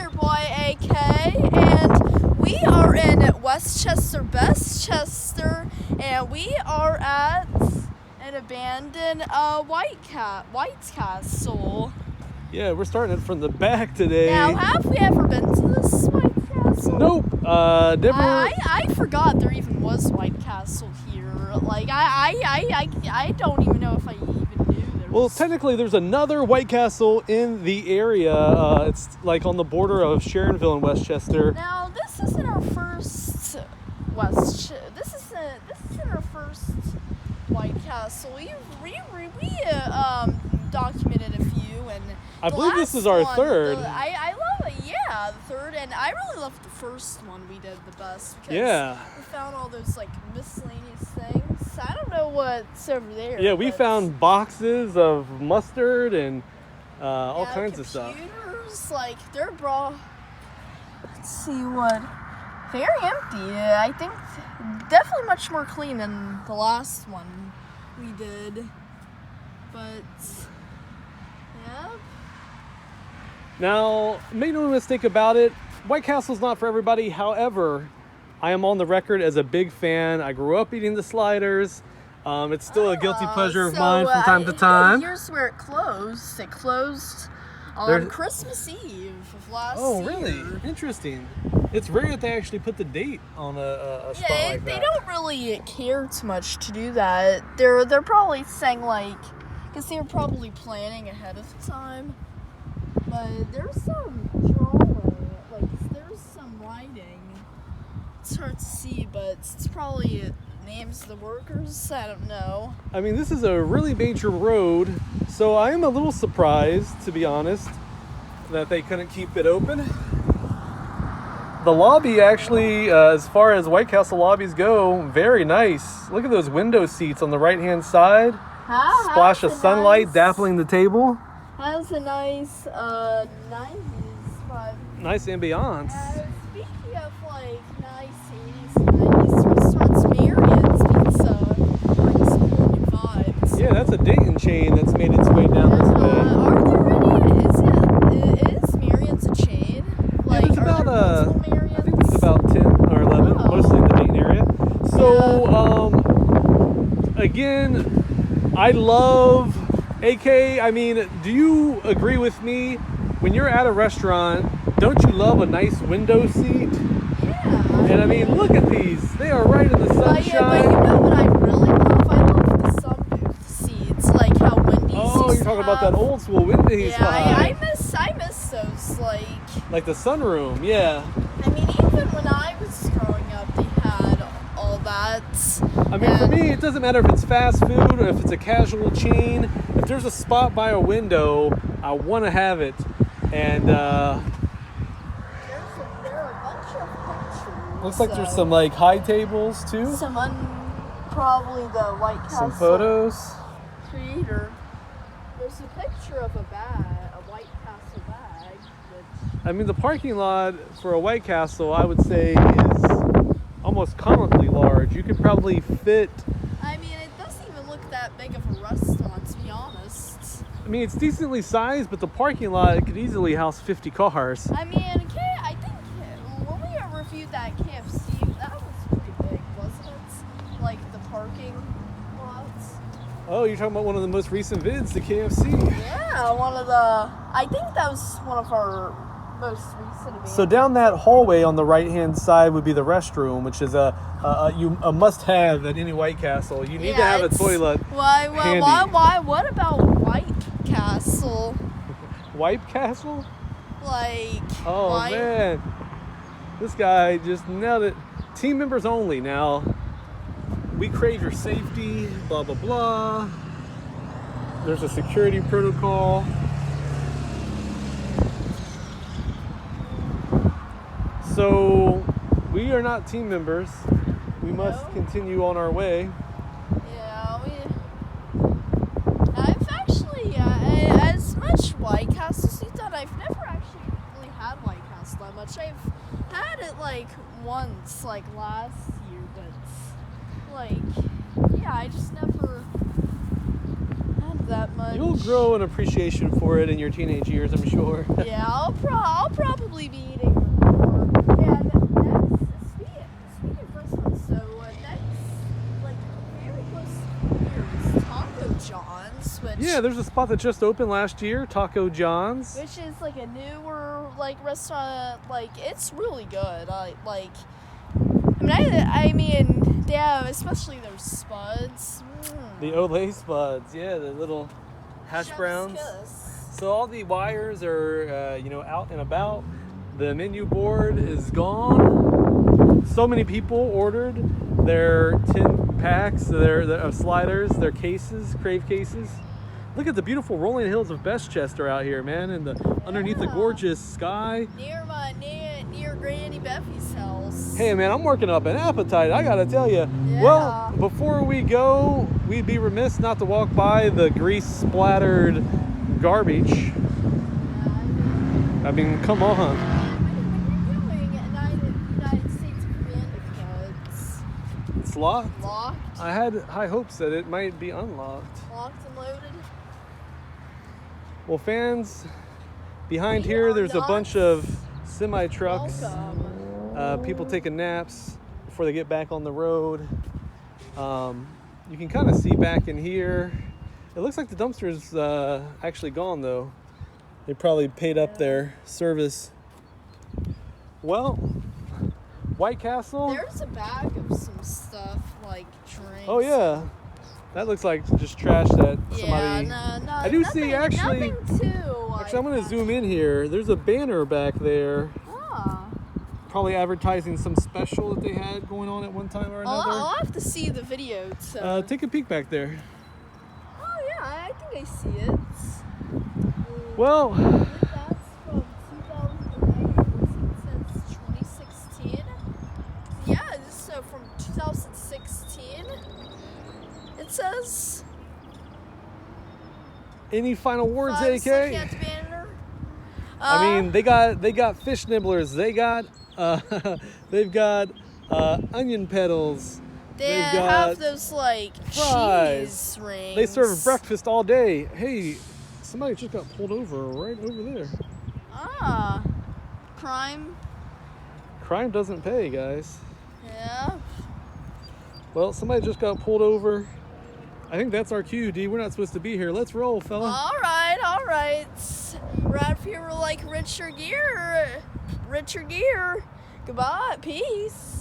your boy AK, and we are in Westchester, Bestchester, and we are at an abandoned White Castle. Yeah, we're starting it from the back today. Now, have we ever been to this White Castle? Nope. Never. I forgot there even was White Castle here. Like, I don't even know if I even knew there was. Well, technically, there's another White Castle in the area. It's like on the border of Sharonville and Westchester. Now, this isn't our first This isn't our first White Castle. We documented a few, and I believe this is our third. I love it. Yeah, the third, and I really loved the first one we did the best because we found all those like miscellaneous things. I don't know what's over there. Yeah, we found boxes of mustard and all kinds of stuff. Computers, like they're let's see what. Very empty. I think definitely much more clean than the last one we did. But yeah. Now, make no mistake about it, White Castle's not for everybody. However, I am on the record as a big fan. I grew up eating the sliders. It's still a guilty pleasure of mine from time to time. Here's where it closed. It closed on Christmas Eve of last year. Oh, really? Interesting. It's rare that they actually put the date on a spot like that. They don't really care too much to do that. They're probably saying like, because they were probably planning ahead of time. But there's some drawing, like there's some writing. It's hard to see, but it's probably names of the workers. I don't know. I mean, this is a really major road, so I am a little surprised, to be honest, that they couldn't keep it open. The lobby actually, as far as White Castle lobbies go, very nice. Look at those window seats on the right-hand side. Splash of sunlight dappling the table. Has a nice 90s vibe. Nice ambiance. Speaking of like nice 80s and 90s restaurants, Marion's Pizza brings some new vibes. Yeah, that's a Dayton chain that's made its way down this way. Are there any? Is Marion's a chain? Like, it's about I think it's about 10 or 11, mostly in the Dayton area. So, again, I love AK. I mean, do you agree with me? When you're at a restaurant, don't you love a nice window seat? Yeah. And I mean, look at these. They are right in the sunshine. But you know what I really love? I love the sunroof seats, like how Wendy's Oh, you're talking about that old school Wendy's Yeah, vibe. I miss those, like the sunroom, yeah. I mean, even when I was growing up, they had all that. I mean, for me, it doesn't matter if it's fast food or if it's a casual chain. If there's a spot by a window, I want to have it. And there are a bunch of pictures. Looks like there's some like high tables too. Probably the White Castle. Some photos. Creator. There's a picture of a White Castle bag. I mean, the parking lot for a White Castle, I would say, is almost comically large. You could probably fit. I mean, it doesn't even look that big of a restaurant, to be honest. I mean, it's decently sized, but the parking lot could easily house 50 cars. I mean, I think when we reviewed that KFC, that was pretty big, wasn't it? Like the parking lots. Oh, you're talking about one of the most recent vids, the KFC. Yeah, I think that was one of our most recent. So down that hallway on the right-hand side would be the restroom, which is a must-have at any White Castle. You need to have a toilet. Why? What about White Castle? White Castle? Like. Oh man, this guy just nailed it. Team members only. Now, we crave your safety. Blah blah blah. There's a security protocol. So, we are not team members. We must continue on our way. Yeah, I've actually, as much White Castle as that, I've never actually really had White Castle that much. I've had it like once, like last year, but like, yeah, I just never had that much. You'll grow an appreciation for it in your teenage years, I'm sure. Yeah, I'll probably be eating more. And next, speaking of restaurants, so next, like very close here is Taco John's, which Yeah, there's a spot that just opened last year, Taco John's. which is like a newer like restaurant. Like it's really good. I mean, they have especially those spuds. The Olay spuds, yeah, the little hash Chef's browns. kiss. So all the wires are, out and about. The menu board is gone. So many people ordered their tin packs, their sliders, their cases, crave cases. Look at the beautiful rolling hills of Bestchester out here, man, and underneath the gorgeous sky. Near Granny Beffy's house. Hey, man, I'm working up an appetite. I gotta tell you. Yeah. Well, before we go, we'd be remiss not to walk by the grease-splattered garbage. I mean, come on. When you're doing United States Command It's locked. locked, I had high hopes that it might be unlocked. locked and loaded. Well, fans, behind We here are there's a not bunch of semi-trucks. Welcome. People taking naps before they get back on the road. You can kind of see back in here. It looks like the dumpster's actually gone, though. They probably paid up their service. Well, White Castle. There's a bag of some stuff like drinks. Oh yeah, that looks like just trash that somebody. Yeah, no, I do see actually. Nothing too. Actually, I'm gonna zoom in here. There's a banner back there, Ah. probably advertising some special that they had going on at one time or another. I'll have to see the video. Take a peek back there. Oh yeah, I think I see it. Well, I believe that's from 2008. It says 2016. Yeah, so from 2016. It says. any final words, 5-second AK? banner. I mean, they got fish nibblers. They got they've got onion petals. they they've got have those like fries. cheese rings. They serve breakfast all day. Hey, somebody just got pulled over right over there. Ah, crime. Crime doesn't pay, guys. Yeah. Well, somebody just got pulled over. I think that's our cue, D. We're not supposed to be here. Let's roll, fella. All right. Right up here, we're like Richard Gere. Goodbye, peace.